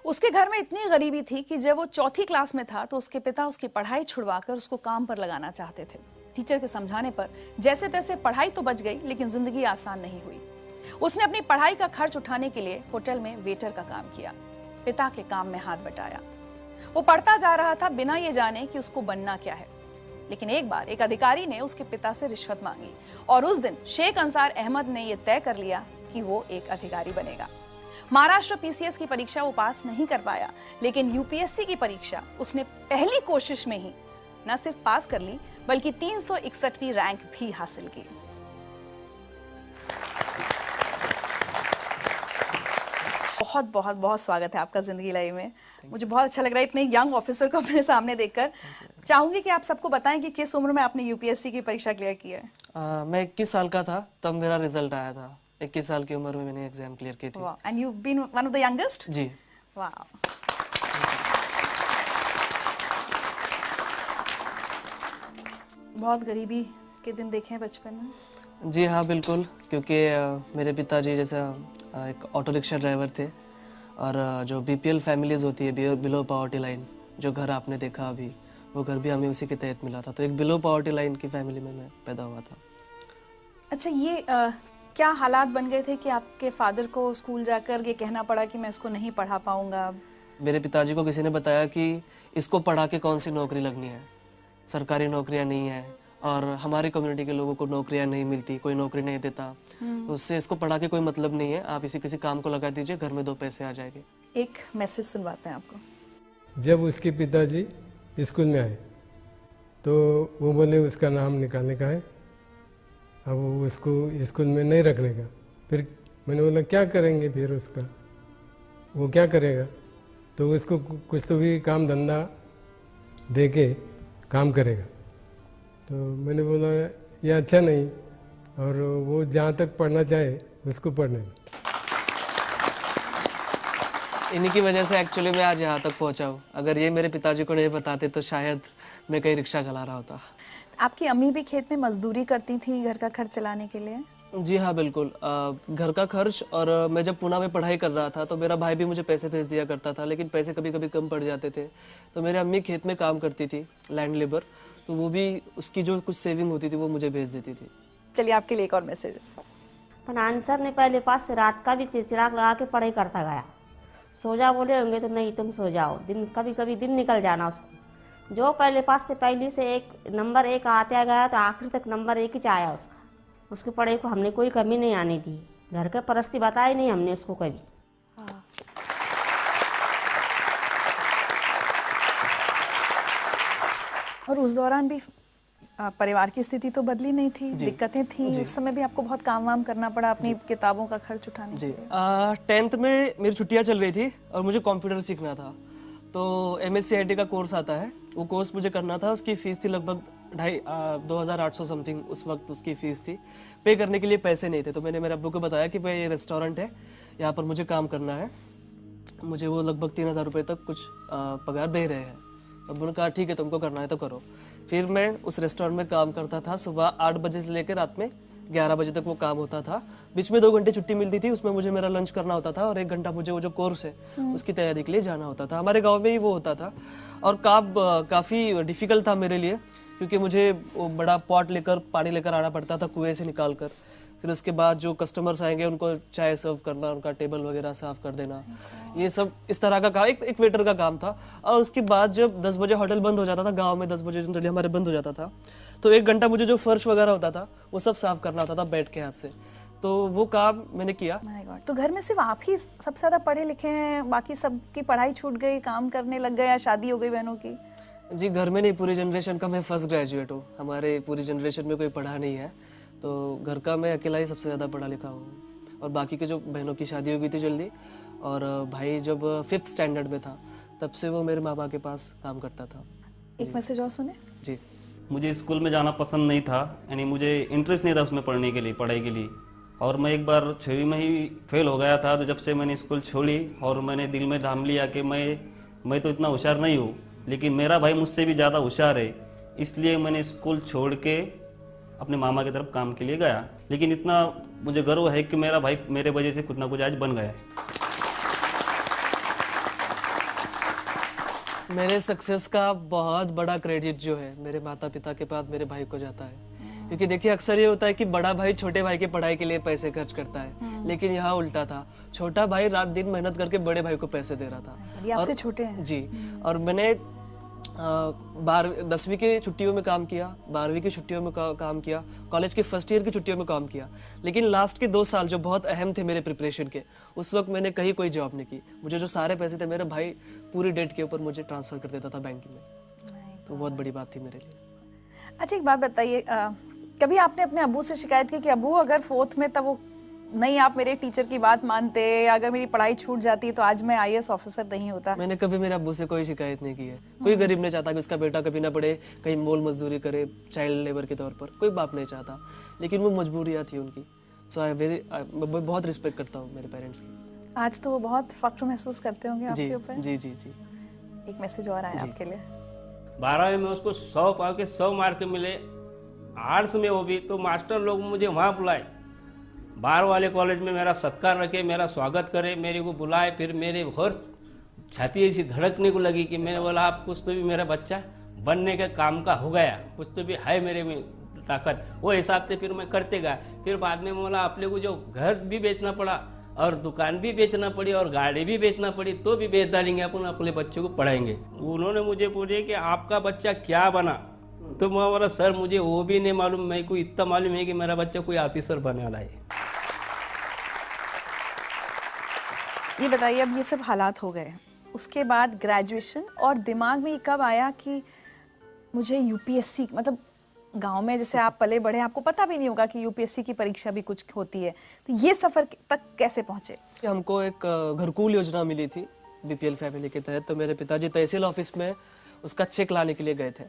उसके घर में इतनी गरीबी थी कि जब वो चौथी क्लास में था तो उसके पिता उसकी पढ़ाई छुड़वाकर उसको काम पर लगाना चाहते थे। टीचर के समझाने पर जैसे तैसे पढ़ाई तो बच गई, लेकिन जिंदगी आसान नहीं हुई। उसने अपनी पढ़ाई का खर्च उठाने के लिए होटल में वेटर का काम किया, पिता के काम में हाथ बटाया। वो पढ़ता जा रहा था बिना ये जाने कि उसको बनना क्या है। लेकिन एक बार एक अधिकारी ने उसके पिता से रिश्वत मांगी और उस दिन शेख अंसार अहमद ने यह तय कर लिया कि वो एक अधिकारी बनेगा। महाराष्ट्र पीसीएस की परीक्षा वो पास नहीं कर पाया, लेकिन यूपीएससी की परीक्षा उसने पहली कोशिश में ही न सिर्फ पास कर ली, बल्कि 361वीं रैंक भी हासिल की। बहुत बहुत बहुत स्वागत है आपका जिंदगी लाइव में। मुझे बहुत अच्छा लग रहा है इतने यंग ऑफिसर को अपने सामने देखकर। चाहूंगी कि आप सबको बताएं कि किस उम्र में आपने यूपीएससी की परीक्षा क्लियर की है। मैं 21 साल का था तब मेरा रिजल्ट आया था। 21 साल की उम्र में मैंने एग्जाम क्लियर की थी। And you been one of the youngest? जी। वाह। बहुत गरीबी के दिन देखे हैं बचपन में? जी हाँ बिल्कुल, क्योंकि मेरे पिताजी जैसा एक ऑटो रिक्शा ड्राइवर थे और जो बीपीएल फैमिलीज होती है, बिलो पॉवर्टी लाइन, जो घर आपने देखा अभी, वो घर भी हमें उसी के तहत मिला था। तो एक बिलो पॉवर्टी लाइन की फैमिली में मैं पैदा हुआ था। अच्छा, ये क्या हालात बन गए थे कि आपके फादर को स्कूल जाकर ये कहना पड़ा कि मैं इसको नहीं पढ़ा पाऊंगा? मेरे पिताजी को किसी ने बताया कि इसको पढ़ा के कौन सी नौकरी लगनी है, सरकारी नौकरियां नहीं है और हमारी कम्युनिटी के लोगों को नौकरियां नहीं मिलती, कोई नौकरी नहीं देता, उससे इसको पढ़ा के कोई मतलब नहीं है, आप इसी किसी काम को लगा दीजिए, घर में 2 पैसे आ जाएंगे। एक मैसेज सुनवाते हैं आपको। जब उसके पिताजी स्कूल में आए तो वो बोले उसका नाम निकालने का है, अब वो उसको स्कूल में नहीं रखने का। फिर मैंने बोला क्या करेंगे फिर उसका, वो क्या करेगा? तो उसको कुछ तो भी काम धंधा दे के काम करेगा। तो मैंने बोला ये अच्छा नहीं, और वो जहाँ तक पढ़ना चाहे उसको पढ़ने। इन्हीं की वजह से एक्चुअली मैं आज यहाँ तक पहुँचा हूँ। अगर ये मेरे पिताजी को नहीं बताते तो शायद मैं कहीं रिक्शा चला रहा होता। आपकी अम्मी भी खेत में मजदूरी करती थी घर का खर्च चलाने के लिए? जी हाँ बिल्कुल, घर का खर्च, और मैं जब पुणे में पढ़ाई कर रहा था तो मेरा भाई भी मुझे पैसे भेज दिया करता था, लेकिन पैसे कभी कभी कम पड़ जाते थे। तो मेरी अम्मी खेत में काम करती थी, लैंड लेबर, तो वो भी उसकी जो कुछ सेविंग होती थी वो मुझे भेज देती थी। चलिए आपके लिए एक और मैसेज। पर आंसर ने पहले पास से रात का भी चिड़चिड़ाक लगा के पढ़ाई करता गया। सो जा बोले होंगे तो नहीं तुम सो जाओ, दिन कभी कभी दिन निकल जाना उसको। जो पहले पास से पहली से नंबर 1 आते गया तो आखिर तक नंबर 1 ही आया उसका। उसकी पढ़ाई को हमने कोई कमी नहीं आने दी, घर का परिस्थिति बताई नहीं हमने उसको कभी। और उस दौरान भी परिवार की स्थिति तो बदली नहीं थी, दिक्कतें थी। उस समय भी आपको बहुत काम वाम करना पड़ा अपनी किताबों का खर्च उठाने के लिए। 10th में मेरी छुट्टियां चल रही थी और मुझे कंप्यूटर सीखना था। तो MSc IT का कोर्स आता है, वो कोर्स मुझे करना था। उसकी फ़ीस थी लगभग 2,800 समथिंग, उस वक्त उसकी फ़ीस थी। पे करने के लिए पैसे नहीं थे, तो मैंने मेरे अब्बू को बताया कि भाई ये रेस्टोरेंट है, यहाँ पर मुझे काम करना है, मुझे वो लगभग 3,000 रुपये तक कुछ पगार दे रहे हैं। अब्बू ने कहा ठीक है तुमको करना है तो करो। फिर मैं उस रेस्टोरेंट में काम करता था। सुबह 8 बजे से लेकर रात में 11 बजे तक वो काम होता था। बीच में 2 घंटे छुट्टी मिलती थी, उसमें मुझे मेरा लंच करना होता था और 1 घंटा मुझे वो जो कोर्स है उसकी तैयारी के लिए जाना होता था। हमारे गांव में ही वो होता था और काफ़ी डिफ़िकल्ट था मेरे लिए, क्योंकि मुझे वो बड़ा पॉट लेकर पानी लेकर आना पड़ता था कुएं से निकाल कर। फिर उसके बाद जो कस्टमर्स आएंगे उनको चाय सर्व करना, उनका टेबल वगैरह साफ़ कर देना, ये सब इस तरह का काम एक वेटर का काम था। और उसके बाद जब 10 बजे होटल बंद हो जाता था, गांव में 10 बजे जनरली हमारे बंद हो जाता था, तो 1 घंटा मुझे जो फर्श वगैरह होता था वो सब साफ़ करना होता था बैठ के हाथ से। तो वो काम मैंने किया। My God. तो घर में सिर्फ आप ही सबसे ज़्यादा पढ़े लिखे हैं, बाकी सबकी पढ़ाई छूट गई, काम करने लग गए या शादी हो गई बहनों की? जी घर में नहीं, पूरी जनरेशन का मैं फर्स्ट ग्रेजुएट हूँ। हमारे पूरी जनरेशन में कोई पढ़ा नहीं है, तो घर का मैं अकेला ही सबसे ज़्यादा पढ़ा लिखा हूँ। और बाकी के जो बहनों की शादी हो गई थी जल्दी, और भाई जब 5th स्टैंडर्ड में था तब से वो मेरे माँ बाप के पास काम करता था। एक मैसेज और सुने। जी। मुझे स्कूल में जाना पसंद नहीं था, यानी मुझे इंटरेस्ट नहीं था उसमें पढ़ने के लिए, पढ़ाई के लिए। और मैं एक बार 6वीं में ही फेल हो गया था। तो जब से मैंने स्कूल छोड़ी और मैंने दिल में ठान लिया कि मैं तो इतना होशियार नहीं हूँ, लेकिन मेरा भाई मुझसे भी ज़्यादा होशियार है, इसलिए मैंने स्कूल छोड़ के अपने मामा की तरफ काम के लिए गया। लेकिन इतना मुझे गर्व है कि मेरा भाई मेरे वजह से कुछ ना कुछ आज बन गया। मेरे सक्सेस का बहुत बड़ा क्रेडिट जो है मेरे माता पिता के बाद मेरे भाई को जाता है। क्योंकि देखिए अक्सर ये होता है कि बड़ा भाई छोटे भाई की पढ़ाई के लिए पैसे खर्च करता है, लेकिन यहाँ उल्टा था। छोटा भाई रात दिन मेहनत करके बड़े भाई को पैसे दे रहा था। ये आपसे छोटे हैं? जी। और मैंने 10वीं की छुट्टियों में काम किया, 12वीं की छुट्टियों में काम किया, कॉलेज के फर्स्ट ईयर की छुट्टियों में काम किया। लेकिन लास्ट के 2 साल जो बहुत अहम थे मेरे प्रिपरेशन के, उस वक्त मैंने कहीं कोई जॉब नहीं की। मुझे जो सारे पैसे थे मेरे भाई पूरी डेट के ऊपर मुझे ट्रांसफ़र कर देता था बैंक में। तो बहुत बड़ी बात थी मेरे लिए। अच्छा एक बात बताइए, कभी आपने अपने अब्बू से शिकायत की कि अब्बू अगर 4th में तब वो नहीं आप मेरे टीचर की बात मानते, अगर मेरी पढ़ाई छूट जाती तो आज मैं IAS ऑफिसर नहीं होता? मैंने कभी मेरे अब्बू से कोई शिकायत नहीं की है। कोई गरीब नहीं चाहता कि उसका बेटा कभी ना पढ़े, कहीं मोल मजदूरी करे चाइल्ड लेबर के तौर पर, कोई बाप नहीं चाहता। लेकिन वो मजबूरियाँ थी उनकी। सो मैं बहुत रिस्पेक्ट करता हूँ मेरे पेरेंट्स की। आज तो वो बहुत फख्र महसूस करते होंगे आपके ऊपर। जी जी जी। एक मैसेज और आया आपके लिए। 12वीं में उसको 100 पाव के 100 मार्क मिले, आर्ट्स में वो भी, तो मास्टर लोग मुझे वहाँ बुलाए, बाहर वाले कॉलेज में मेरा सत्कार रखे, मेरा स्वागत करे, मेरे को बुलाए। फिर मेरे और छाती ऐसी धड़कने को लगी कि मैंने बोला आप कुछ तो भी मेरा बच्चा बनने के काम का हो गया, कुछ तो भी है मेरे में ताकत। वो हिसाब से फिर मैं करते गया। फिर बाद में बोला अपने को जो घर भी बेचना पड़ा और दुकान भी बेचना पड़ी और गाड़ी भी बेचना पड़ी तो भी बेच डालेंगे, अपन अपने बच्चों को पढ़ाएंगे। उन्होंने मुझे पूछे कि आपका बच्चा क्या बना, तो मैं बोला सर मुझे वो भी नहीं मालूम, मेरे को इतना मालूम है कि मेरा बच्चा कोई ऑफिसर बनने वाला है। ये बताइए, अब ये सब हालात हो गए, उसके बाद ग्रेजुएशन, और दिमाग में ये कब आया कि मुझे UPSC, मतलब गांव में जैसे आप पले बड़े, आपको पता भी नहीं होगा कि UPSC की परीक्षा भी कुछ होती है, तो ये सफ़र तक कैसे पहुँचे? हमको एक घरकुल योजना मिली थी BPL फैमिली के तहत। तो मेरे पिताजी तहसील ऑफिस में उसका चेक लाने के लिए गए थे।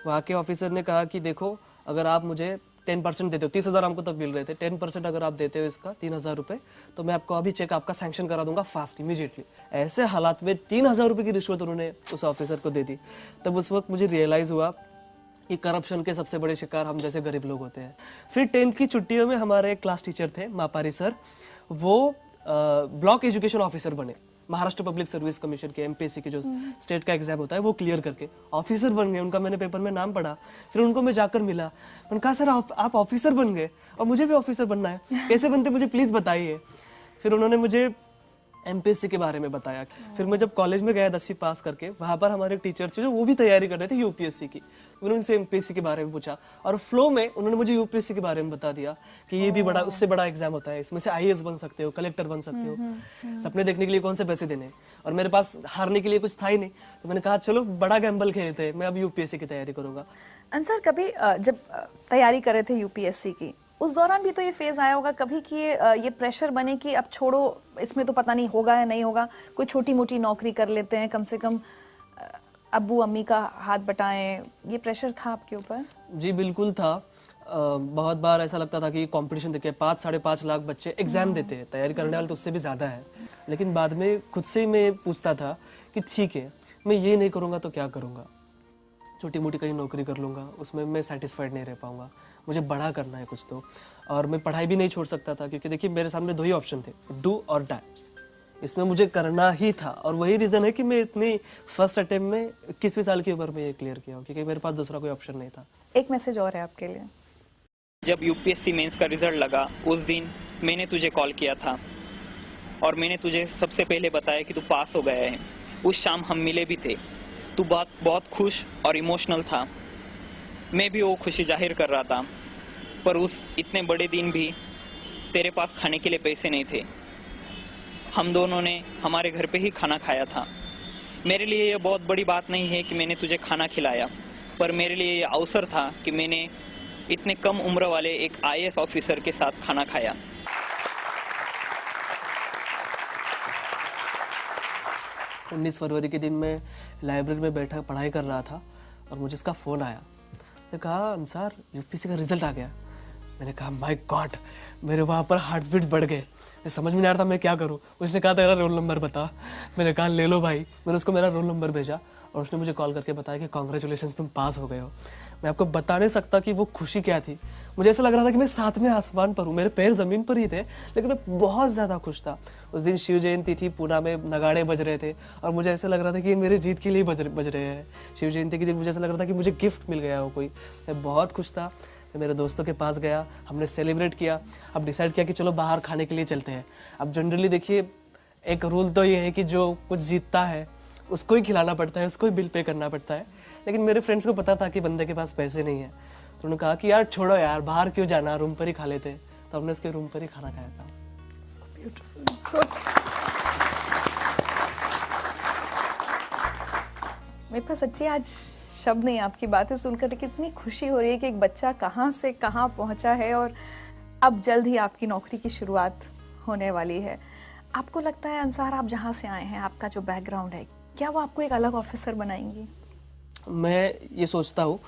वहाँ के ऑफिसर ने कहा कि देखो अगर आप मुझे 10% देते हो, 30,000 हमको तब मिल रहे थे, 10% अगर आप देते हो इसका 3,000 रुपये, तो मैं आपको अभी चेक आपका सैंक्शन करा दूंगा फास्ट इमीडिएटली। ऐसे हालात में 3,000 रुपये की रिश्वत उन्होंने उस ऑफिसर को दे दी। तब उस वक्त मुझे रियलाइज़ हुआ कि करप्शन के सबसे बड़े शिकार हम जैसे गरीब लोग होते हैं। फिर 10th की छुट्टियों में हमारे एक क्लास टीचर थे मापारी सर, वो ब्लॉक एजुकेशन ऑफिसर बने। महाराष्ट्र पब्लिक सर्विस कमीशन के MPSC के जो स्टेट का एग्जाम होता है वो क्लियर करके ऑफिसर बन गए। उनका मैंने पेपर में नाम पढ़ा, फिर उनको मैं जाकर मिला, मैंने कहा सर आप ऑफिसर बन गए और मुझे भी ऑफिसर बनना है, कैसे बनते मुझे प्लीज़ बताइए। फिर उन्होंने मुझे MPSC के बारे में बताया। फिर मैं जब कॉलेज में गया 10वीं पास करके, वहाँ पर हमारे एक टीचर थे जो वो भी तैयारी कर रहे थे UPSC की। उन्होंने उनसे MPSC के बारे में पूछा और फ्लो में उन्होंने मुझे UPSC के बारे में बता दिया कि ये भी बड़ा, उससे बड़ा एग्जाम होता है, इसमें से IAS बन सकते हो, कलेक्टर बन सकते हो। सपने देखने के लिए कौन से पैसे देने, और मेरे पास हारने के लिए कुछ था ही नहीं। तो मैंने कहा चलो बड़ा गैम्बल खेलते हैं, मैं अब UPSC की तैयारी करूँगा। अंसर, कभी जब तैयारी कर रहे थे UPSC की, उस दौरान भी तो ये फेज आया होगा कभी कि ये प्रेशर बने कि अब छोड़ो, इसमें तो पता नहीं होगा या नहीं होगा, कोई छोटी मोटी नौकरी कर लेते हैं, कम से कम अब्बू अम्मी का हाथ बटाएं, ये प्रेशर था आपके ऊपर? जी बिल्कुल था। बहुत बार ऐसा लगता था कि कंपटीशन देखिए 5-5.5 लाख बच्चे एग्जाम देते हैं, तैयारी करने वाले तो उससे भी ज़्यादा है। लेकिन बाद में खुद से ही मैं पूछता था कि ठीक है, मैं ये नहीं करूँगा तो क्या करूँगा, छोटी मोटी कहीं नौकरी कर लूँगा, उसमें मैं सेटिस्फाइड नहीं रह पाऊँगा, मुझे बड़ा करना है कुछ तो। और मैं पढ़ाई भी नहीं छोड़ सकता था क्योंकि देखिए मेरे सामने 2 ही ऑप्शन थे, डू और डाई। इसमें मुझे करना ही था और वही रीज़न है कि मैं इतनी फर्स्ट अटेम्प्ट में 21वीं साल की उम्र में ये क्लियर किया, क्योंकि मेरे पास दूसरा कोई ऑप्शन नहीं था। एक मैसेज और है आपके लिए। जब UPSC मेंस का रिजल्ट लगा उस दिन मैंने तुझे कॉल किया था और मैंने तुझे सबसे पहले बताया कि तू पास हो गया है। उस शाम हम मिले भी थे, तू बहुत खुश और इमोशनल था, मैं भी वो खुशी जाहिर कर रहा था। पर उस इतने बड़े दिन भी तेरे पास खाने के लिए पैसे नहीं थे। हम दोनों ने हमारे घर पे ही खाना खाया था। मेरे लिए ये बहुत बड़ी बात नहीं है कि मैंने तुझे खाना खिलाया, पर मेरे लिए ये अवसर था कि मैंने इतने कम उम्र वाले एक IAS ऑफिसर के साथ खाना खाया। 19 फरवरी के दिन मैं लाइब्रेरी में बैठा पढ़ाई कर रहा था और मुझे इसका फ़ोन आया। मैंने कहा अंसार UPSC का रिजल्ट आ गया। मैंने कहा माय गॉड, मेरे वहाँ पर हार्ट बीट्स बढ़ गए, मैं समझ में नहीं आ रहा था मैं क्या करूँ। उसने कहा तेरा रोल नंबर बता। मैंने कहा ले लो भाई। मैंने उसको मेरा रोल नंबर भेजा और उसने मुझे कॉल करके बताया कि कॉन्ग्रेचुलेशन, तुम पास हो गए हो। मैं आपको बता नहीं सकता कि वो खुशी क्या थी। मुझे ऐसा लग रहा था कि मैं सातवें आसमान पर हूँ, मेरे पैर ज़मीन पर ही थे, लेकिन मैं बहुत ज़्यादा खुश था। उस दिन शिव जयंती थी, पूना में नगाड़े बज रहे थे और मुझे ऐसा लग रहा था कि ये मेरे जीत के लिए बज रहे हैं। शिव जयंती के दिन मुझे ऐसा लग रहा था कि मुझे गिफ्ट मिल गया हो कोई। मैं बहुत खुश था। मैं मेरे दोस्तों के पास गया, हमने सेलिब्रेट किया। अब डिसाइड किया कि चलो बाहर खाने के लिए चलते हैं। अब जनरली देखिए, एक रूल तो ये है कि जो कुछ जीतता है उसको ही खिलाना पड़ता है, उसको ही बिल पे करना पड़ता है। लेकिन मेरे फ्रेंड्स को पता था कि बंदे के पास पैसे नहीं है, तो उन्होंने कहा कि यार छोड़ो यार, बाहर क्यों जाना, रूम पर ही खा लेते। तो हमने उसके रूम पर ही खाना खाया था। मेरे पास सच्ची आज शब्द नहीं, आपकी बातें सुनकर कितनी खुशी हो रही है कि एक बच्चा कहाँ से कहाँ पहुँचा है और अब जल्द ही आपकी नौकरी की शुरुआत होने वाली है। आपको लगता है अंसार, आप जहाँ से आए हैं, आपका जो बैकग्राउंड है, क्या वो आपको एक अलग ऑफिसर बनाएंगी? मैं ये सोचता हूँ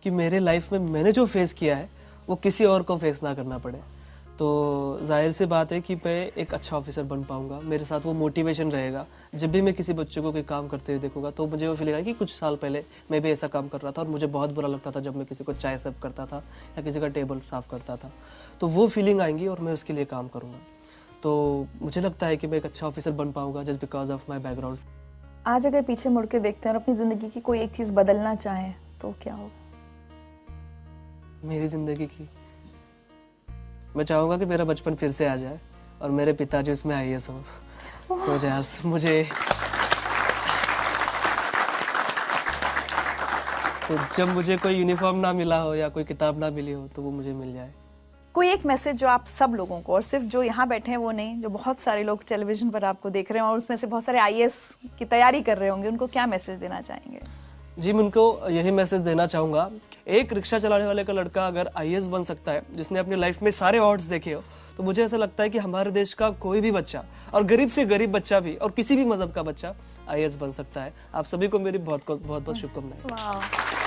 कि मेरे लाइफ में मैंने जो फेस किया है वो किसी और को फेस ना करना पड़े। तो जाहिर सी बात है कि मैं एक अच्छा ऑफिसर बन पाऊँगा। मेरे साथ वो मोटिवेशन रहेगा। जब भी मैं किसी बच्चे को कोई काम करते हुए देखूंगा तो मुझे वो फील आएगा कि कुछ साल पहले मैं भी ऐसा काम कर रहा था और मुझे बहुत बुरा लगता था जब मैं किसी को चाय सर्व करता था या किसी का टेबल साफ़ करता था। तो वो फीलिंग आएंगी और मैं उसके लिए काम करूँगा। तो मुझे लगता है कि मैं एक अच्छा ऑफिसर बन पाऊँगा just because of my background. आज अगर पीछे मुड़ के देखते हैं और अपनी ज़िंदगी की कोई एक चीज़ बदलना चाहें तो क्या होगा? मेरी ज़िंदगी की, मैं चाहूँगा कि मेरा बचपन फिर से आ जाए और मेरे पिताजी उसमें IAS हो। सो जैस मुझे तो जब मुझे कोई यूनिफॉर्म ना मिला हो या कोई किताब ना मिली हो तो वो मुझे मिल जाए। कोई एक मैसेज जो आप सब लोगों को, और सिर्फ जो यहाँ बैठे हैं वो नहीं, जो बहुत सारे लोग टेलीविजन पर आपको देख रहे हैं और उसमें से बहुत सारे IAS की तैयारी कर रहे होंगे, उनको क्या मैसेज देना चाहेंगे? जी, मैं उनको यही मैसेज देना चाहूँगा, एक रिक्शा चलाने वाले का लड़का अगर IAS बन सकता है, जिसने अपनी लाइफ में सारे ऑड्स देखे हो, तो मुझे ऐसा लगता है कि हमारे देश का कोई भी बच्चा, और गरीब से गरीब बच्चा भी, और किसी भी मजहब का बच्चा IAS बन सकता है। आप सभी को मेरी बहुत बहुत शुभकामनाएं।